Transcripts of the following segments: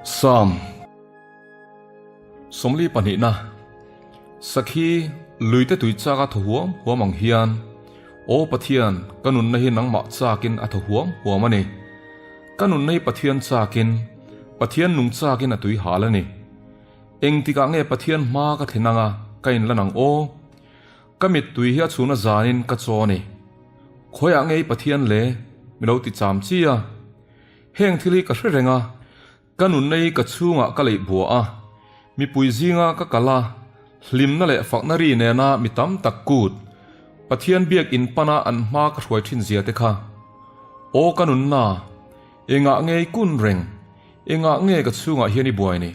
Psalm Somli panina Sakhi luite tui chaka thuam huamang hian o pathian kanun nahi nangma chakin athuam huamani kanun nahi pathian chakin pathian nung chakin atui halani engtika nge pathian ma ka thinanga kain lanang o kamit tui hi chuna zanin ka choni khoya nge pathian le miloti chamchia heng thili ka hrenga kanun nei ka chunga ka lei bua mi puizinga ka kala hlimna le faknari ne na mitam takkut pathian biak in pana an ma ka hruai thin zia te kha o kanun na enga nge kun reng enga nge ka chunga hiani buai ni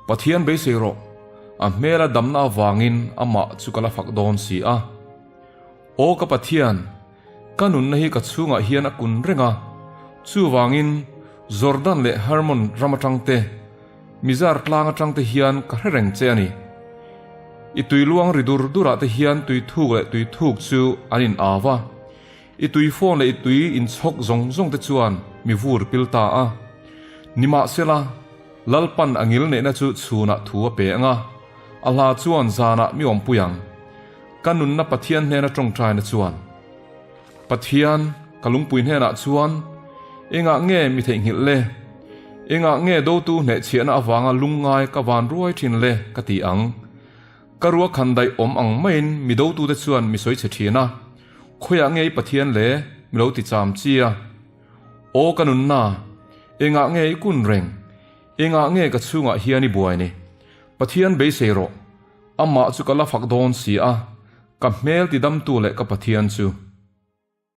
pathian be seiro a mera damna wangin ama chukala fakdon si o ka pathian kanun nahi ka chunga hian a kun renga chu wangin Jordan le Hermon ramatangte mizar tlanga tangte hian ka reng che ani itui luang ridur dura te hian tui thuk le tui thuk chu anin awa itui phone le itui in chok zong zong te chuan mi vur pilta nima sela lalpan angil ne na chu chuna thuwa pe anga ala chuan zana mi om puyang kanun na pathian ne na tong trai na chuan pathian kalung puin he na chuan enga nge mi thei ngil le enga nge do tu ne chiana awanga lungai ka van ruai thin le ka ti ang karua khandai om ang main mi do tu te chuan mi soi che thina khoya nge pathian le mi lo ti cham chia o kanun na enga nge kun reng enga nge ka chunga hiani buai ni pathian be seiro amma chu kala fakdon si ka mel ti dam tu le ka pathian chu